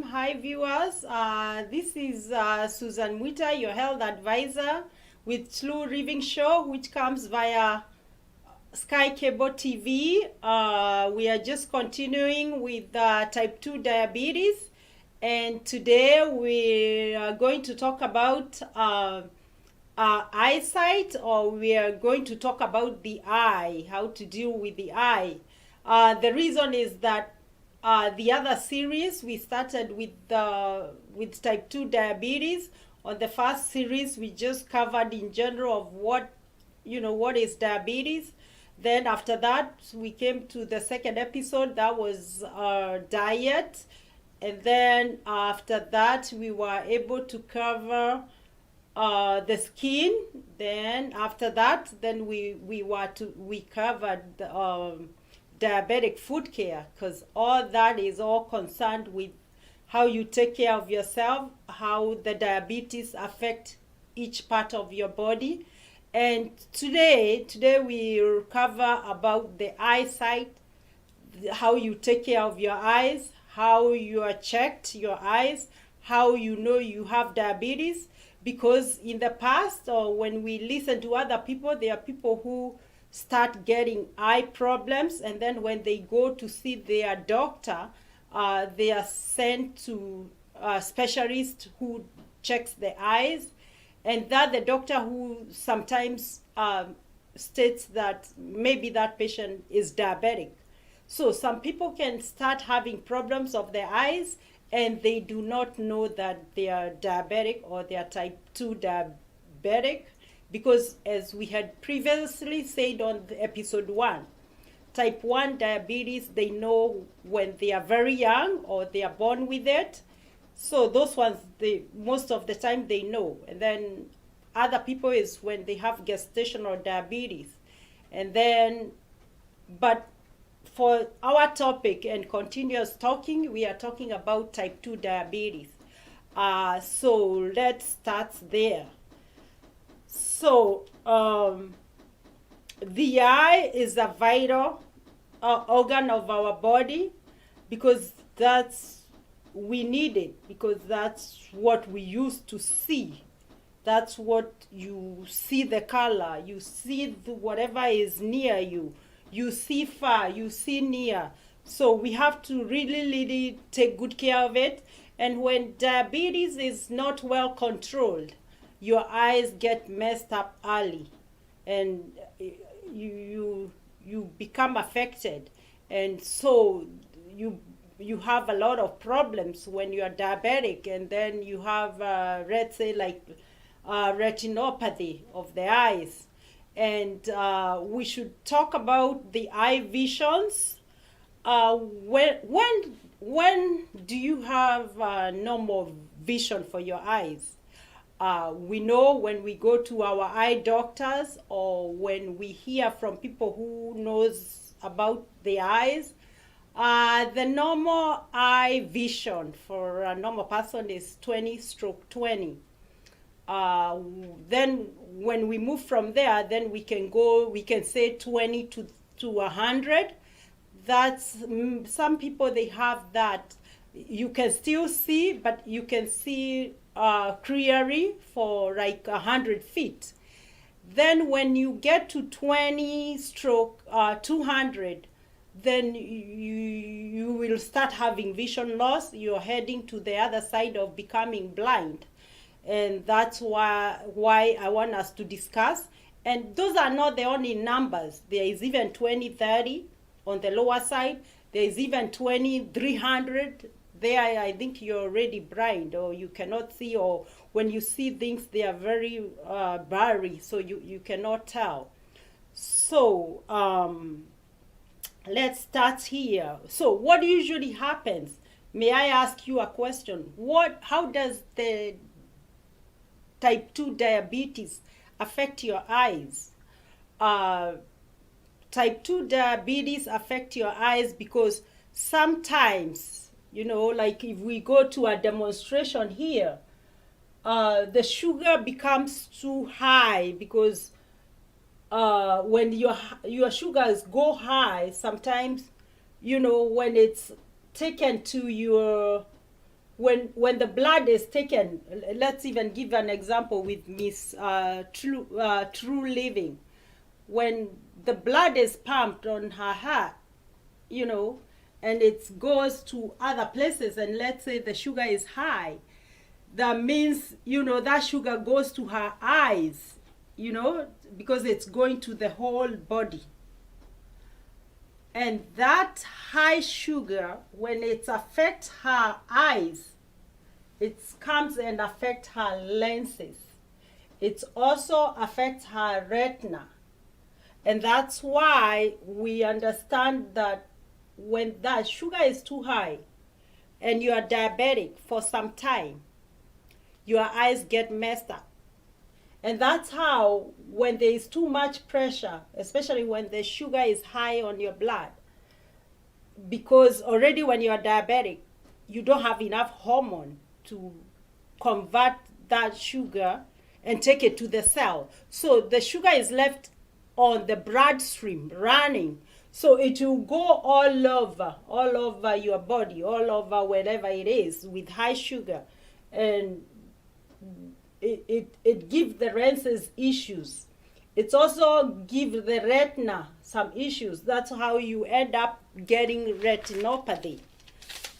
Hi, viewers. This is Susan Mwita, your health advisor with True Living Show, which comes via Sky Cable TV. We are just continuing with type 2 diabetes. And today we are going to talk about eyesight, or we are going to talk about the eye, how to deal with the eye. The reason is that the other series we started with type 2 diabetes. On the first series, we just covered in general of what is diabetes. Then after that, we came to the second episode, that was diet. And then after that, we were able to cover the skin. Then after that, then we covered diabetic foot care, because all that is all concerned with how you take care of yourself, how the diabetes affect each part of your body. And today we will cover about the eyesight, how you take care of your eyes, how you are checked your eyes, how you know you have diabetes. Because in the past, or when we listen to other people, there are people who start getting eye problems, and then when they go to see their doctor, they are sent to a specialist who checks the eyes, and that the doctor who sometimes states that maybe that patient is diabetic. So some people can start having problems of their eyes, and they do not know that they are diabetic or they are type 2 diabetic. Because as we had previously said on the episode 1, type 1 diabetes, they know when they are very young or they are born with it. So those ones, most of the time they know. And then other people is when they have gestational diabetes. And then, but for our topic and continuous talking, we are talking about type 2 diabetes. So let's start there. So, the eye is a vital organ of our body, because we need it, because that's what we use to see. That's what you see, the color, you see whatever is near you. You see far, you see near. So we have to really take good care of it. And when diabetes is not well controlled, your eyes get messed up early, and you become affected, and so you have a lot of problems when you are diabetic. And then you have let's say like retinopathy of the eyes. And we should talk about the eye visions. When do you have normal vision for your eyes? We know when we go to our eye doctors, or when we hear from people who knows about the eyes, the normal eye vision for a normal person is 20/20. Then when we move from there, then we can say 20 to 100. That's some people, they have that. You can still see, but you can see clearly for like 100 feet. Then when you get to 20/200, then you will start having vision loss. You're heading to the other side of becoming blind. And that's why I want us to discuss. And those are not the only numbers. There is even 20/30 on the lower side. There is even 20/300. There, I think you're already blind, or you cannot see, or when you see things, they are very blurry, so you cannot tell. So let's start here. So what usually happens? May I ask you a question? How does the type 2 diabetes affect your eyes? Type 2 diabetes affect your eyes because sometimes, like if we go to a demonstration here, the sugar becomes too high, because when your sugars go high, sometimes, when it's taken to your when the blood is taken, let's even give an example with Miss True Living. When the blood is pumped on her heart, you know, and it goes to other places, and let's say the sugar is high, that means, you know, that sugar goes to her eyes, you know, because it's going to the whole body. And that high sugar, when it affects her eyes, it comes and affects her lenses. It also affects her retina. And that's why we understand that when that sugar is too high and you are diabetic for some time, your eyes get messed up. And that's how, when there is too much pressure, especially when the sugar is high on your blood, because already when you are diabetic, you don't have enough hormone to convert that sugar and take it to the cell. So the sugar is left on the bloodstream running. So it will go all over your body, all over wherever it is with high sugar. And it gives the lenses issues. It also gives the retina some issues. That's how you end up getting retinopathy.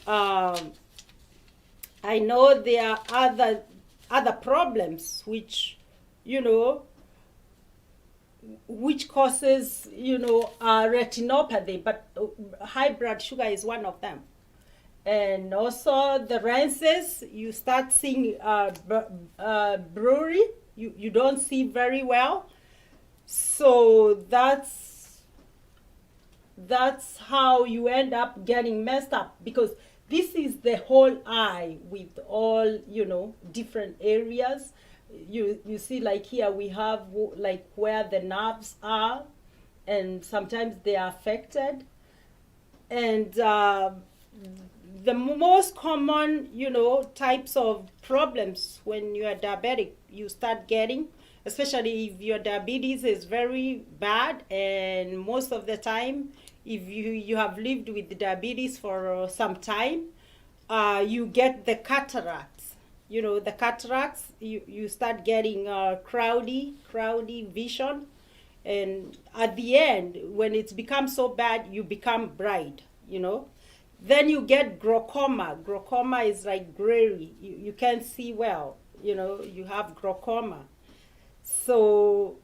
I know there are other problems which, you know, which causes, you know, retinopathy, but high blood sugar is one of them. And also the lenses, you start seeing blurry. You don't see very well. So that's how you end up getting messed up, because this is the whole eye with all, you know, different areas. You see, like here we have like where the nerves are, and sometimes they are affected. And the most common, you know, types of problems when you are diabetic, you start getting, especially if your diabetes is very bad, and most of the time, if you have lived with diabetes for some time, you get the cataracts. You know, the cataracts, you start getting cloudy vision. And at the end, when it's become so bad, you become bright, you know. Then you get glaucoma. Glaucoma is like gray. You can't see well, you know, you have glaucoma. So,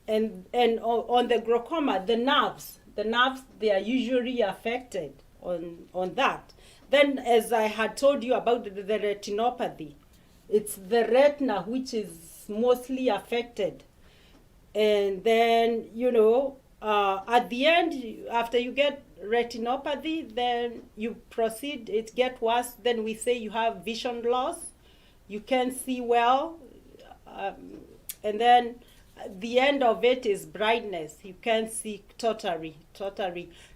and on the glaucoma, the nerves, they are usually affected on that. Then, as I had told you about the retinopathy, it's the retina which is mostly affected. And then, you know, at the end, after you get retinopathy, then you proceed, it gets worse, then we say you have vision loss, you can't see well, and then the end of it is blindness. You can't see totally.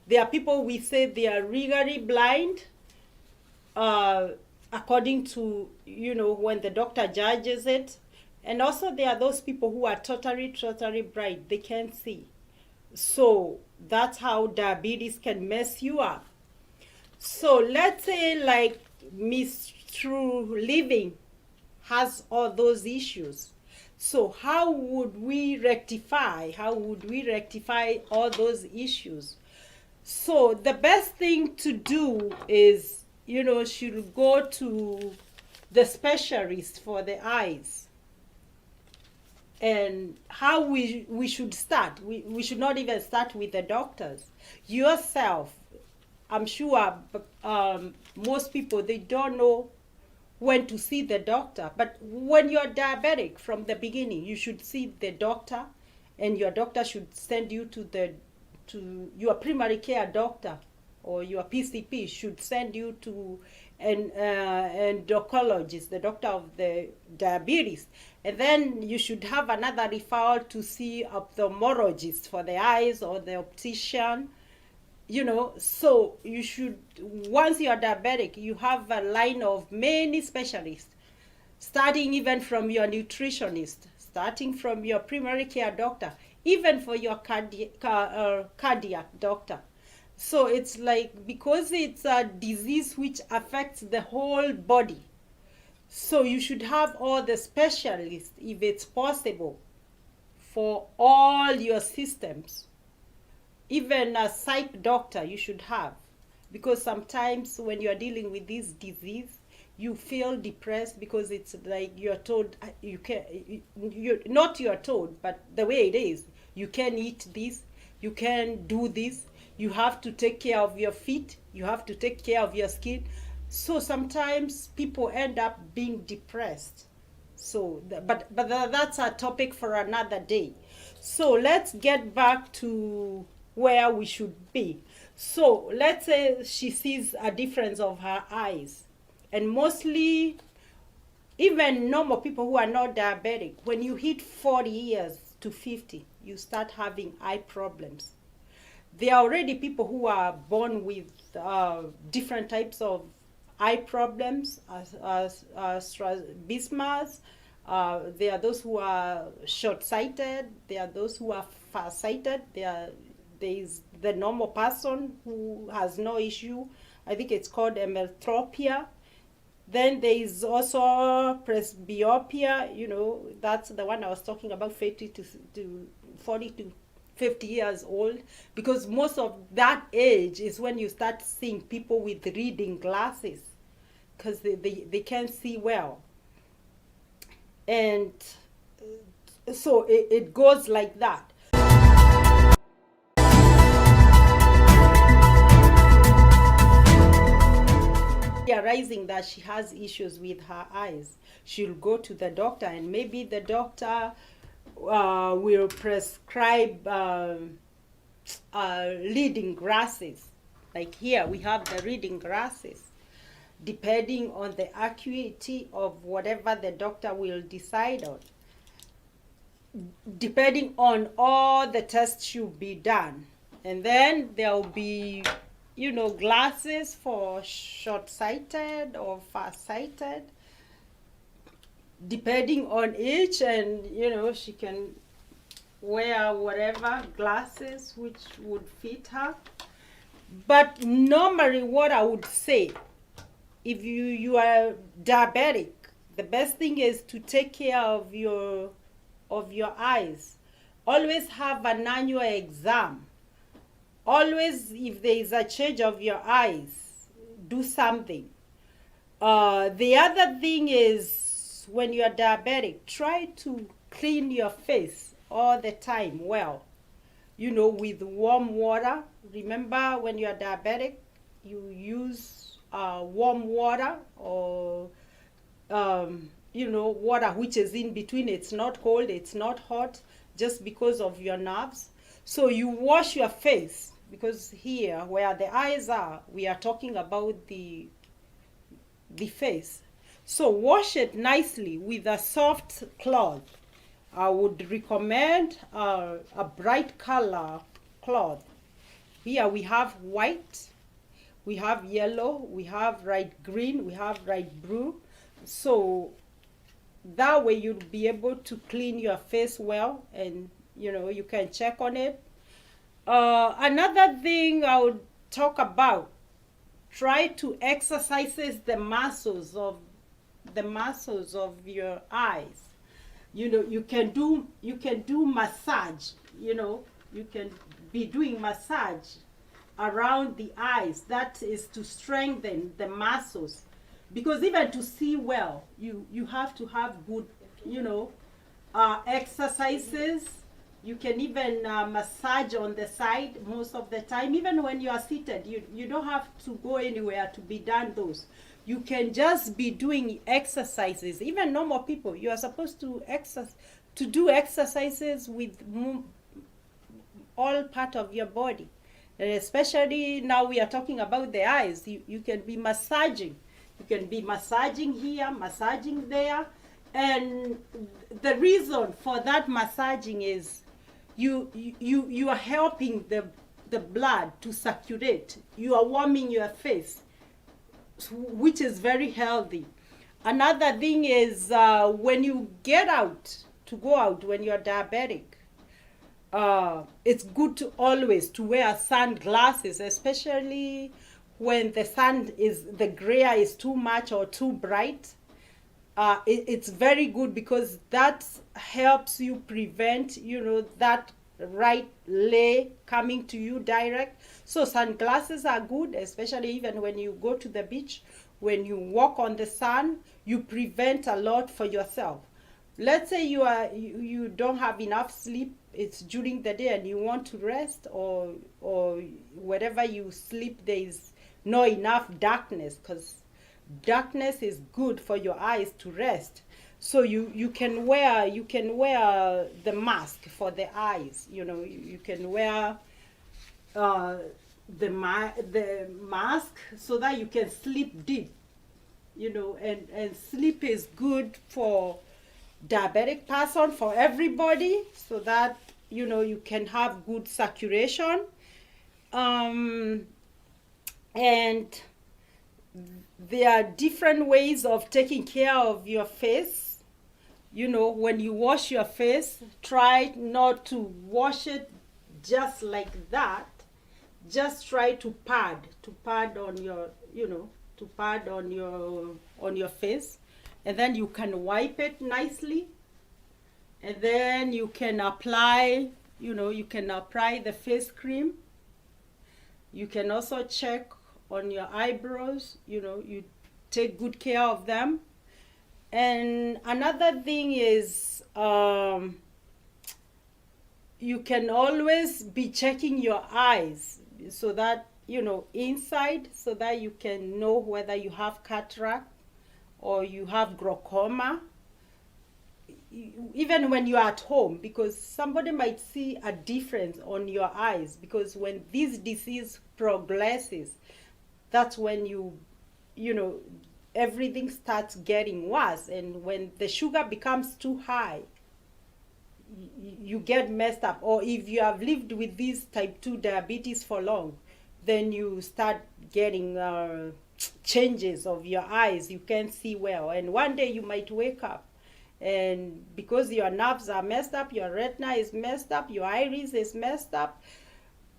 There are people, we say they are legally blind, according to, you know, when the doctor judges it. And also there are those people who are totally blind, they can't see. So that's how diabetes can mess you up. So let's say like Miss True Living has all those issues. So how would we rectify all those issues? So the best thing to do is, you know, should go to the specialist for the eyes. And how we should start. We should not even start with the doctors. Yourself, I'm sure most people, they don't know when to see the doctor. But when you're diabetic from the beginning, you should see the doctor, and your doctor should send you to your primary care doctor, or your PCP should send you to an endocrinologist, the doctor of the diabetes. And then you should have another referral to see ophthalmologist for the eyes, or the optician, you know. So you should, once you are diabetic, you have a line of many specialists, starting even from your nutritionist, starting from your primary care doctor, even for your cardiac doctor. So it's like, because it's a disease which affects the whole body, So you should have all the specialists, if it's possible, for all your systems. Even a psych doctor you should have, because sometimes when you are dealing with this disease, you feel depressed because it's like you're told you can, you're not, you're told, but the way it is, you can eat this, you can do this, you have to take care of your feet, you have to take care of your skin. So sometimes people end up being depressed. So but that's a topic for another day. So let's get back to where we should be. So let's say she sees a difference of her eyes, and mostly even normal people who are not diabetic, when you hit 40 years to 50, you start having eye problems. There are already people who are born with different types of eye problems, strabismus. There are those who are short-sighted. There are those who are far-sighted. There is the normal person who has no issue. I think it's called emetropia. Then there is also presbyopia. You know, that's the one I was talking about, 50 to 40 to 50 years old, because most of that age is when you start seeing people with reading glasses, because they can't see well. And so it goes like that. Realizing that she has issues with her eyes, she'll go to the doctor, and maybe the doctor will prescribe reading glasses. Like here we have the reading glasses, depending on the acuity of whatever the doctor will decide on. Depending on all the tests should be done. And then there'll be, you know, glasses for short-sighted or far-sighted, depending on each. And, you know, she can wear whatever glasses which would fit her. But normally what I would say, if you are diabetic, the best thing is to take care of your eyes. Always have an annual exam. Always, if there is a change of your eyes, do something. The other thing is, when you are diabetic, try to clean your face all the time well, you know, with warm water. Remember, when you are diabetic, you use warm water, or you know, water which is in between. It's not cold, it's not hot, just because of your nerves. So you wash your face, because here where the eyes are, we are talking about the face. So wash it nicely with a soft cloth. I would recommend a bright color cloth. Here we have white, we have yellow, we have light green, we have light blue. So that way you'll be able to clean your face well, and you know, you can check on it. Another thing I would talk about, try to exercise the muscles of your eyes. You know, you can do massage. You know, you can be doing massage around the eyes. That is to strengthen the muscles, because even to see well, you have to have good, you know, exercises. You can even massage on the side most of the time. Even when you are seated, you don't have to go anywhere to be done those. You can just be doing exercises. Even normal people, you are supposed to do exercises with all part of your body. And especially now we are talking about the eyes. You can be massaging. You can be massaging here, massaging there. And the reason for that massaging is you are helping the blood to circulate. You are warming your face, which is very healthy. Another thing is when you go out when you're diabetic, it's good to always to wear sunglasses, especially when the glare is too much or too bright. it's very good because that helps you prevent, that right ray coming to you direct. So sunglasses are good, especially even when you go to the beach, when you walk on the sun, you prevent a lot for yourself. Let's say you don't have enough sleep, it's during the day and you want to rest, or wherever you sleep there is not enough darkness, because darkness is good for your eyes to rest. So you can wear the mask for the eyes. You can wear uh, the mask so that you can sleep deep. And sleep is good for diabetic person, for everybody, so that you can have good circulation. And there are different ways of taking care of your face. When you wash your face, try not to wash it just like that. Just try to pad on your, to pad on your face, and then you can wipe it nicely, and then you can apply the face cream. You can also check on your eyebrows. You take good care of them. And another thing is, you can always be checking your eyes, so that inside, so that you can know whether you have cataract or you have glaucoma, even when you're at home, because somebody might see a difference on your eyes, because when this disease progresses, that's when everything starts getting worse. And when the sugar becomes too high, you get messed up. Or if you have lived with this type 2 diabetes for long, then you start getting changes of your eyes. You can't see well, and one day you might wake up, and because your nerves are messed up, your retina is messed up, your iris is messed up,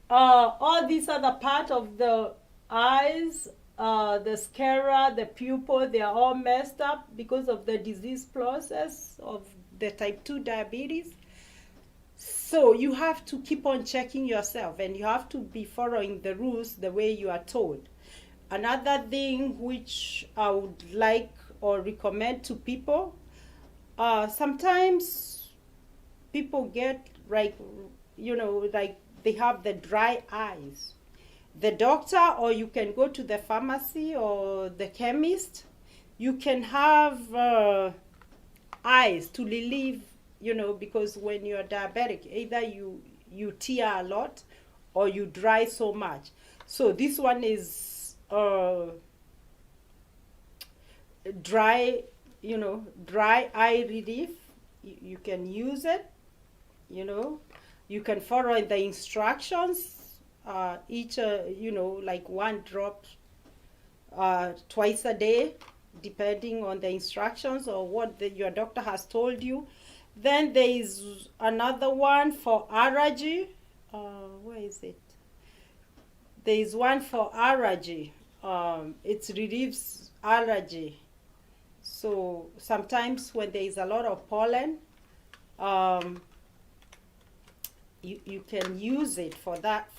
all these other part of the eyes, the sclera, the pupil, they are all messed up because of the disease process of the type 2 diabetes. So you have to keep on checking yourself, and you have to be following the rules the way you are told. Another thing which I would like or recommend to people, sometimes people get like they have the dry eyes. The doctor, or you can go to the pharmacy or the chemist, you can have eyes to relieve, because when you're diabetic, either you tear a lot or you dry so much. So this one is dry eye relief. You can use it. You can follow the instructions, each like 1 drop twice a day, depending on the instructions or what your doctor has told you. Then there is another one for allergy. Where is it? There is one for allergy. It relieves allergy. So sometimes when there is a lot of pollen, you can use it for that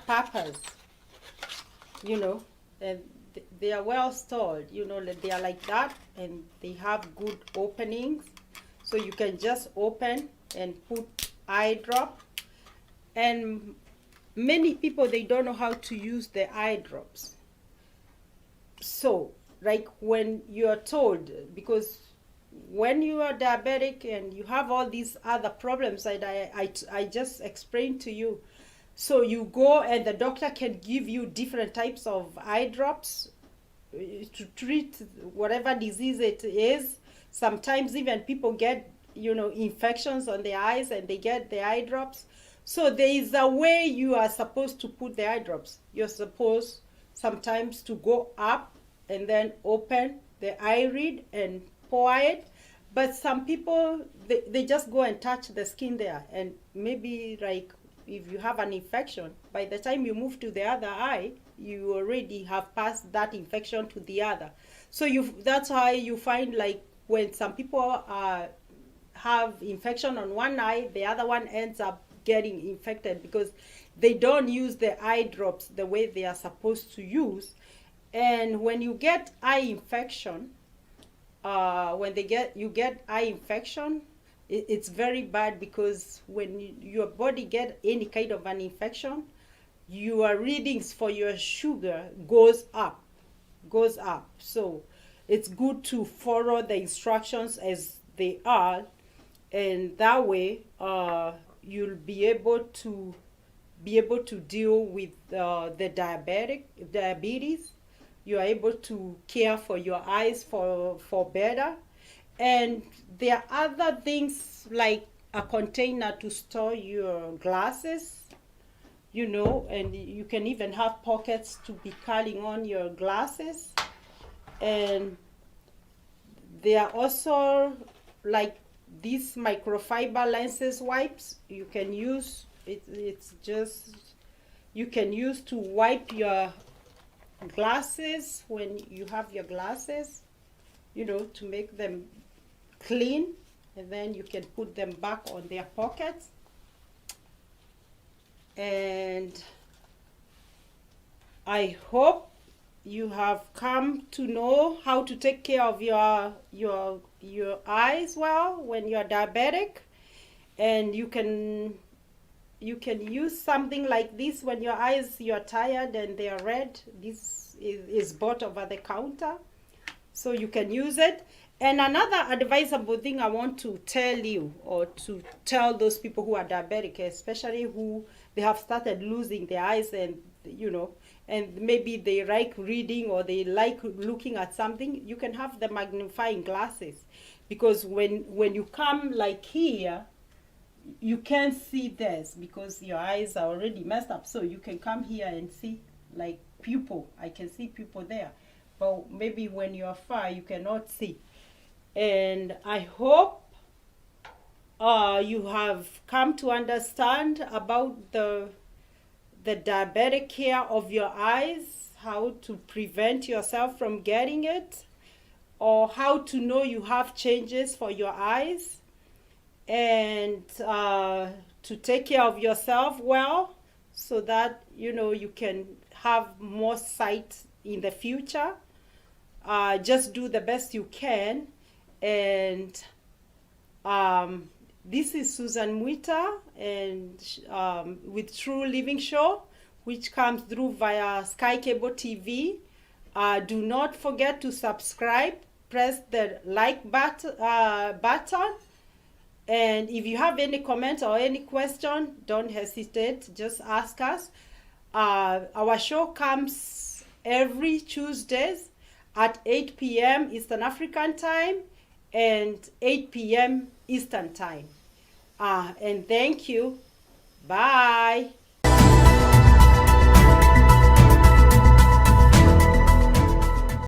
purpose. And they are well stored. They are like that, and they have good openings. So you can just open and put eye drop. And many people, they don't know how to use the eye drops. So like when you're told, because when you are diabetic and you have all these other problems that I just explained to you, so you go and the doctor can give you different types of eye drops to treat whatever disease it is. Sometimes even people get infections on their eyes, and they get the eye drops. So there is a way you are supposed to put the eye drops. You're supposed sometimes to go up and then open the eyelid and pour it. But some people, they just go and touch the skin there, and maybe like if you have an infection, by the time you move to the other eye, you already have passed that infection to the other. So that's why you find like when some people have infection on one eye, the other one ends up getting infected because they don't use the eye drops the way they are supposed to use. And when you get eye infection, you get eye infection, it's very bad, because when your body get any kind of an infection, your readings for your sugar goes up. So it's good to follow the instructions as they are, and that way you'll be able to deal with the diabetes. You are able to care for your eyes for better. And there are other things like a container to store your glasses, and you can even have pockets to be carrying on your glasses. And there are also like these microfiber lenses wipes you can use. You can use to wipe your glasses when you have your glasses, to make them clean, and then you can put them back on their pockets. And I hope you have come to know how to take care of your eyes well when you're diabetic. And you can use something like this when you're tired and they are red. This is bought over the counter, so you can use it. And another advisable thing I want to tell you, or to tell those people who are diabetic, especially who they have started losing their eyes, and and maybe they like reading or they like looking at something, you can have the magnifying glasses, because when you come like here, you can't see this because your eyes are already messed up. So you can come here and see like pupil. I can see pupil there, but maybe when you're far you cannot see. And I hope you have come to understand about the diabetic care of your eyes, how to prevent yourself from getting it, or how to know you have changes for your eyes, and to take care of yourself well, so that you can have more sight in the future. Just do the best you can. And this is Susan Muita, and with True Living Show, which comes through via Sky Cable TV. Do not forget to subscribe. Press the like button. And if you have any comment or any question, don't hesitate. Just ask us. Our show comes every Tuesdays at 8 p.m. Eastern African Time and 8 p.m. Eastern Time. And thank you. Bye.